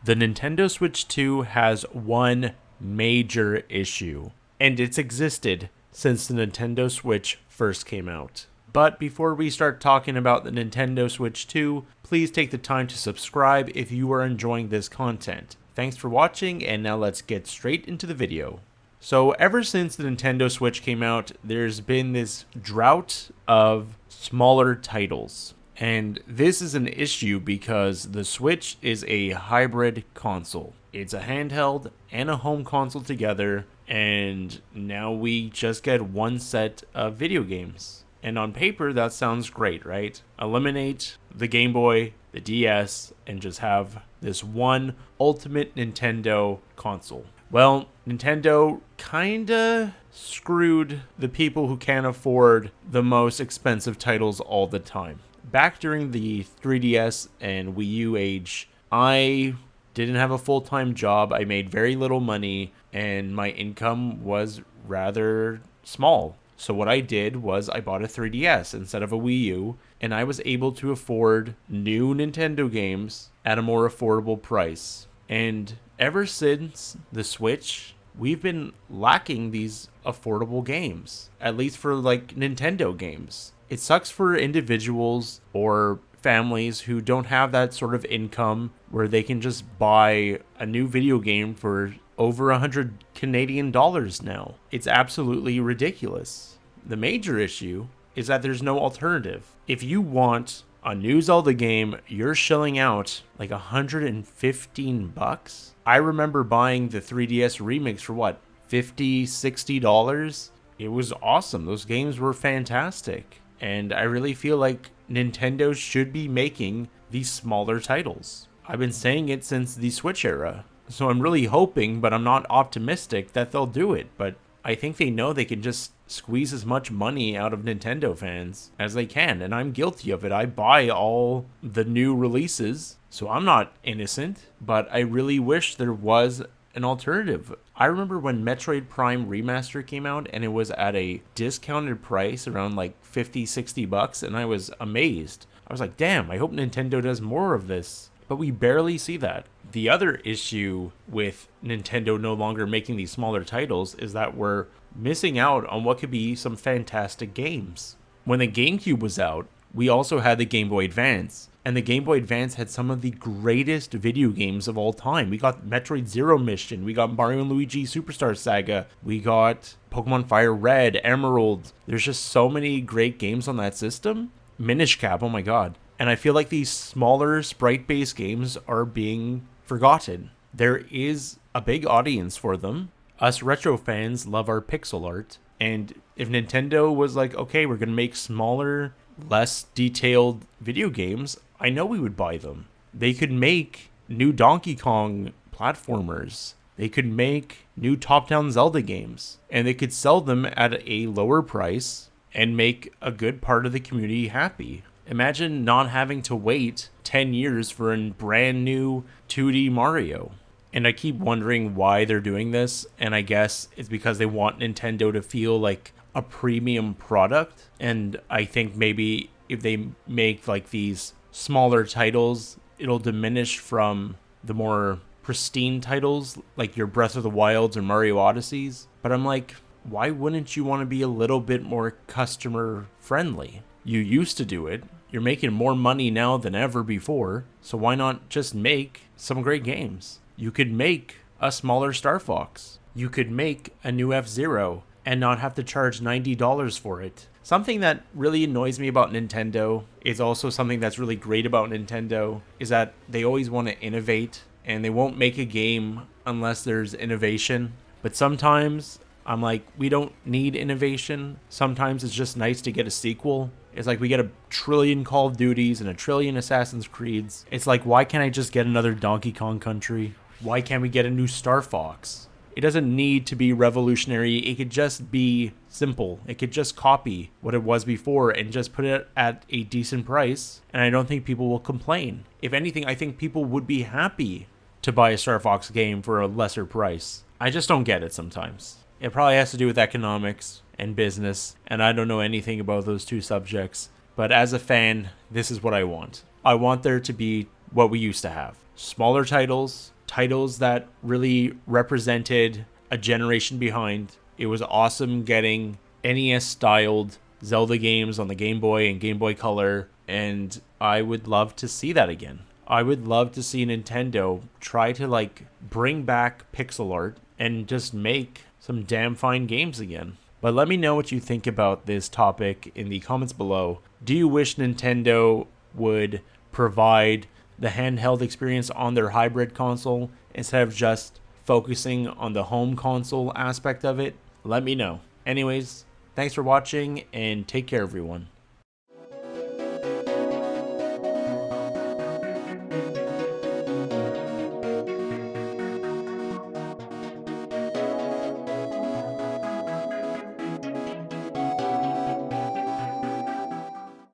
The Nintendo Switch 2 has one major issue, and it's existed since the Nintendo Switch first came out. But before we start talking about the Nintendo Switch 2, please take the time to subscribe if you are enjoying this content. Thanks for watching, and now let's get straight into the video. So ever since the Nintendo Switch came out, there's been this drought of smaller titles. And this is an issue because the Switch is a hybrid console. It's a handheld and a home console together, and now we just get one set of video games. And on paper, that sounds great, right? Eliminate the Game Boy, the DS, and just have this one ultimate Nintendo console. Well, Nintendo kinda screwed the people who can't afford the most expensive titles all the time. Back during the 3DS and Wii U age, I didn't have a full-time job. I made very little money, and my income was rather small. So what I did was I bought a 3DS instead of a Wii U, and I was able to afford new Nintendo games at a more affordable price. And ever since the Switch, we've been lacking these affordable games, at least for like Nintendo games. It sucks for individuals or families who don't have that sort of income where they can just buy a new video game for over 100 Canadian dollars now. It's absolutely ridiculous. The major issue is that there's no alternative. If you want a new Zelda game, you're shelling out like $115. I remember buying the 3DS remix for what, $50, $60? It was awesome. Those games were fantastic. And I really feel like Nintendo should be making these smaller titles. I've been saying it since the Switch era. So I'm really hoping, but I'm not optimistic that they'll do it. But I think they know they can just squeeze as much money out of Nintendo fans as they can. And I'm guilty of it. I buy all the new releases, so I'm not innocent. But I really wish there was an alternative. I remember when Metroid Prime Remaster came out and it was at a discounted price around like $50-$60, and I was amazed. I was like, damn, I hope Nintendo does more of this. But we barely see that. The other issue with Nintendo no longer making these smaller titles is that we're missing out on what could be some fantastic games. When the GameCube was out, we also had the Game Boy Advance. And the Game Boy Advance had some of the greatest video games of all time. We got Metroid Zero Mission, we got Mario & Luigi Superstar Saga, we got Pokemon Fire Red, Emerald. There's just so many great games on that system. Minish Cap, oh my god. And I feel like these smaller sprite-based games are being forgotten. There is a big audience for them. Us retro fans love our pixel art. And if Nintendo was like, okay, we're going to make smaller, less detailed video games, I know we would buy them. They could make new Donkey Kong platformers. They could make new top-down Zelda games. And they could sell them at a lower price and make a good part of the community happy. Imagine not having to wait 10 years for a brand new 2D Mario. And I keep wondering why they're doing this, and I guess it's because they want Nintendo to feel like a premium product. And I think maybe if they make like these smaller titles, it'll diminish from the more pristine titles like your Breath of the Wilds or Mario Odysseys. But I'm like, why wouldn't you want to be a little bit more customer friendly? You used to do it. You're making more money now than ever before, so why not just make some great games? You could make a smaller Star Fox. You could make a new F-Zero and not have to charge $90 for it. Something that really annoys me about Nintendo is also something that's really great about Nintendo is that they always want to innovate, and they won't make a game unless there's innovation. But sometimes I'm like, we don't need innovation. Sometimes it's just nice to get a sequel. It's like we get a trillion Call of Duties and a trillion Assassin's Creeds. It's like, why can't I just get another Donkey Kong Country? Why can't we get a new Star Fox? It doesn't need to be revolutionary. It could just be simple. It could just copy what it was before and just put it at a decent price. And I don't think people will complain. If anything, I think people would be happy to buy a Star Fox game for a lesser price. I just don't get it sometimes. It probably has to do with economics and business, and I don't know anything about those two subjects. But as a fan, this is what I want. I want there to be what we used to have. Smaller titles titles that really represented a generation behind. It was awesome getting NES styled Zelda games on the Game Boy and Game Boy Color, and I would love to see that again. I would love to see Nintendo try to like bring back pixel art and just make some damn fine games again. But let me know what you think about this topic in the comments below. Do you wish Nintendo would provide the handheld experience on their hybrid console instead of just focusing on the home console aspect of it? Let me know. Anyways, thanks for watching and take care, everyone.